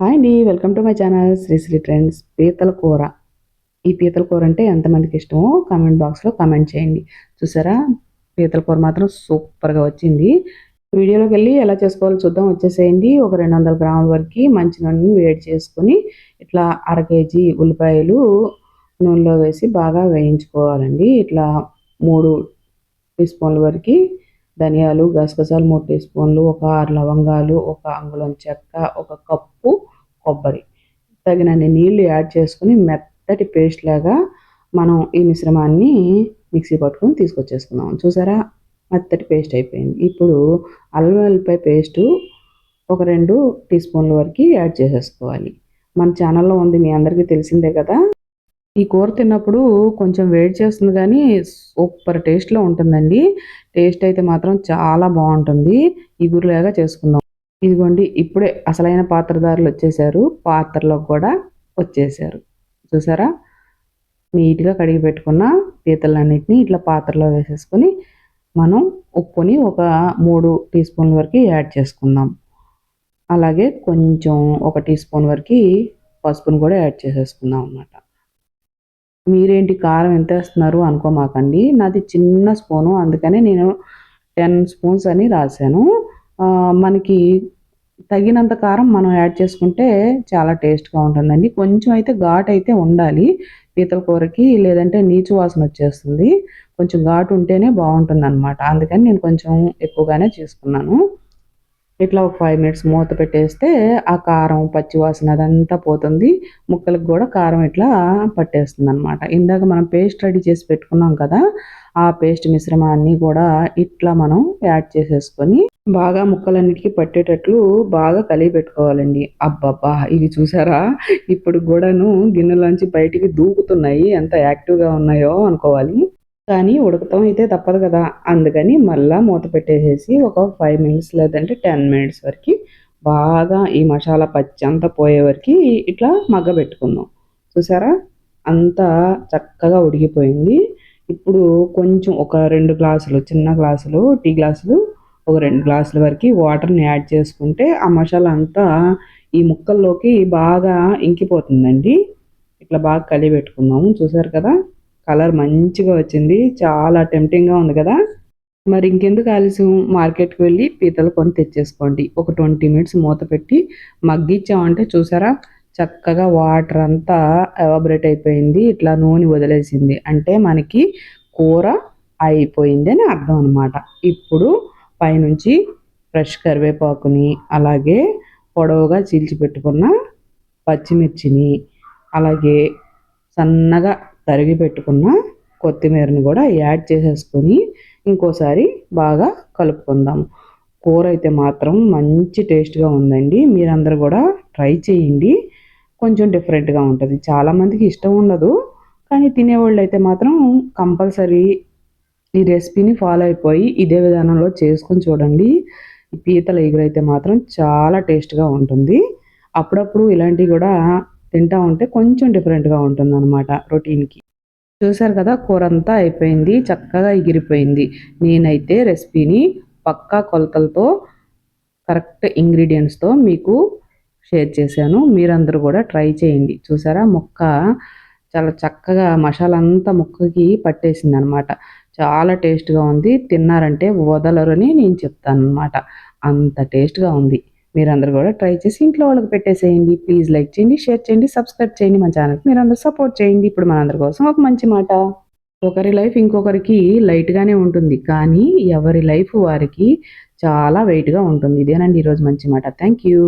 Hi అండి, welcome to my channel Sri trends. పీతల కూర. ఈ పీతల కూర అంటే ఎంతమందికి ఇష్టమో కామెంట్ బాక్స్లో కామెంట్ చేయండి. చూసారా, పీతల కూర మాత్రం సూపర్గా వచ్చింది. వీడియోలోకి వెళ్ళి ఎలా చేసుకోవాలో చూద్దాం. వచ్చేసేయండి. ఒక 200 గ్రాముల వరకు మంచి నూనెని వేడి చేసుకొని ఇట్లా అర కేజీ ఉల్లిపాయలు నూనెలో వేసి బాగా వేయించుకోవాలండి. ఇట్లా 3 టీ స్పూన్ల వరకు ధనియాలు, గసగసాలు 3 టీ స్పూన్లు, ఒక 6 లవంగాలు, ఒక అంగుళం చెక్క, ఒక కప్పు కొబ్బరి, తగినన్ని నీళ్లు యాడ్ చేసుకుని మెత్తటి పేస్ట్ లాగా మనం ఈ మిశ్రమాన్ని మిక్సీ పట్టుకొని తీసుకొచ్చేసుకున్నాం. చూసారా, మెత్తటి పేస్ట్ అయిపోయింది. ఇప్పుడు అల్లం వెల్లిపాయ పేస్టు ఒక 2 టీ స్పూన్ల వరకు యాడ్ చేసేసుకోవాలి. మన ఛానల్లో ఉంది, మీ అందరికీ తెలిసిందే కదా. ఈ కూర తిన్నప్పుడు కొంచెం వేడి చేస్తుంది కానీ సూపర్ టేస్ట్‌లో ఉంటుందండి. టేస్ట్ అయితే మాత్రం చాలా బావుంటుంది. ఇగురులాగా చేసుకుందాం. ఇదిగోండి, ఇప్పుడే అసలైన పాత్రధారులు వచ్చేసారు. పాత్రలోకి కూడా వచ్చేసారు. చూసారా, నీట్‌గా కడిగి పెట్టుకున్న పీతలన్నిటిని ఇట్లా పాత్రలో వేసేసుకొని మనం ఉప్పుని ఒక 3 టీ స్పూన్ల వరకు యాడ్ చేసుకుందాం. అలాగే కొంచెం ఒక టీ స్పూన్ వరకు పసుపుని కూడా యాడ్ చేసేసుకుందాం అన్నమాట. మీరేంటి కారం ఎంత వేస్తున్నారు అనుకోమాకండి. నాది చిన్న స్పూను, అందుకనే నేను 10 స్పూన్స్ అని రాశాను. మనకి తగినంత కారం మనం యాడ్ చేసుకుంటే చాలా టేస్ట్‌గా ఉంటుందండి. కొంచెం అయితే ఘాటు అయితే ఉండాలి పీతల కూరకి, లేదంటే నీచు వాసన వచ్చేస్తుంది. కొంచెం ఘాటు ఉంటేనే బాగుంటుందన్నమాట. అందుకని నేను కొంచెం ఎక్కువగానే చేసుకున్నాను. ఇట్లా ఒక 5 మినిట్స్ మూత పెట్టేస్తే ఆ కారం, పచ్చి వాసన అదంతా పోతుంది. ముక్కలకు కూడా కారం ఇట్లా పట్టేస్తుందనమాట. ఇందాక మనం పేస్ట్ రెడీ చేసి పెట్టుకున్నాం కదా, ఆ పేస్ట్ మిశ్రమాన్ని కూడా ఇట్లా మనం యాడ్ చేసేసుకొని బాగా ముక్కలన్నిటికీ పట్టేటట్లు బాగా కలిపి పెట్టుకోవాలండి. అబ్బబ్బా! ఇవి చూసారా, ఇప్పుడు కూడాను గిన్నెలోంచి బయటికి దూకుతున్నాయి. ఎంత యాక్టివ్‌గా ఉన్నాయో అనుకోవాలి. కానీ ఉడకటం అయితే తప్పదు కదా. అందుకని మళ్ళా మూత పెట్టేసేసి ఒక 5 మినిట్స్ లేదంటే 10 మినిట్స్ వరకు బాగా ఈ మసాలా పచ్చంతా పోయే వరకు ఇట్లా మగ్గబెట్టుకుందాం. చూసారా, అంతా చక్కగా ఉడికిపోయింది. ఇప్పుడు కొంచెం ఒక 2 గ్లాసులు, చిన్న గ్లాసులు, టీ గ్లాసులు, ఒక 2 గ్లాసుల వరకు వాటర్‌ని యాడ్ చేసుకుంటే ఆ మసాలా అంతా ఈ ముక్కల్లోకి బాగా ఇంకిపోతుందండి. ఇట్లా బాగా కలిపెట్టుకుందాము. చూసారు కదా, కలర్ మంచిగా వచ్చింది. చాలా టెంప్టింగ్‌గా ఉంది కదా. మరి ఇంకెందుకు ఆలస్యం, మార్కెట్‌కి వెళ్ళి పీతలు కొని తెచ్చేసుకోండి. ఒక 20 మినిట్స్ మూత పెట్టి మగ్గిచ్చామంటే చూసారా, చక్కగా వాటర్ అంతా ఎవాపరేట్ అయిపోయింది. ఇట్లా నూనె వదిలేసింది. అంటే మనకి కూర అయిపోయిందని అర్థం అనమాట. ఇప్పుడు పైనుంచి ఫ్రెష్ కరివేపాకుని, అలాగే పొడవుగా చీల్చి పెట్టుకున్న పచ్చిమిర్చిని, అలాగే సన్నగా తరిగి పెట్టుకున్న కొత్తిమీరని కూడా యాడ్ చేసేసుకొని ఇంకోసారి బాగా కలుపుకుందాం. కూర అయితే మాత్రం మంచి టేస్ట్‌గా ఉందండి. మీరందరూ కూడా ట్రై చేయండి. కొంచెం డిఫరెంట్‌గా ఉంటుంది. చాలామందికి ఇష్టం ఉండదు. కానీ తినేవాళ్ళు అయితే మాత్రం కంపల్సరీ ఈ రెసిపీని ఫాలో అయిపోయి ఇదే విధానంలో చేసుకొని చూడండి. ఈ పీతల ఇగురైతే మాత్రం చాలా టేస్ట్‌గా ఉంటుంది. అప్పుడప్పుడు ఇలాంటివి కూడా తింటా ఉంటే కొంచెం డిఫరెంట్‌గా ఉంటుందన్నమాట రొటీన్‌కి. చూసారు కదా, కూరంతా అయిపోయింది. చక్కగా ఎగిరిపోయింది. నేనైతే రెసిపీని పక్కా కొలతలతో, కరెక్ట్ ఇంగ్రీడియెంట్స్‌తో మీకు షేర్ చేశాను. మీరందరూ కూడా ట్రై చేయండి. చూసారా, ముక్క చాలా చక్కగా మసాలా అంతా ముక్కకి పట్టేసిందనమాట. చాలా టేస్ట్‌గా ఉంది. తిన్నారంటే వదలరని నేను చెప్తాననమాట. అంత టేస్ట్‌గా ఉంది. మీరందరూ కూడా ట్రై చేసి ఇంట్లో వాళ్ళకి పెట్టేసేయండి. ప్లీజ్ లైక్ చేయండి, షేర్ చేయండి, సబ్స్క్రైబ్ చేయండి మన ఛానల్‌కి. మీరందరూ సపోర్ట్ చేయండి. ఇప్పుడు మనందరి కోసం ఒక మంచి మాట. ఒకరి లైఫ్ ఇంకొకరికి లైట్‌గానే ఉంటుంది. కానీ ఎవరి లైఫ్ వారికి చాలా వెయిట్‌గా ఉంటుంది. ఇదేనండి ఈరోజు మంచి మాట. Thank you.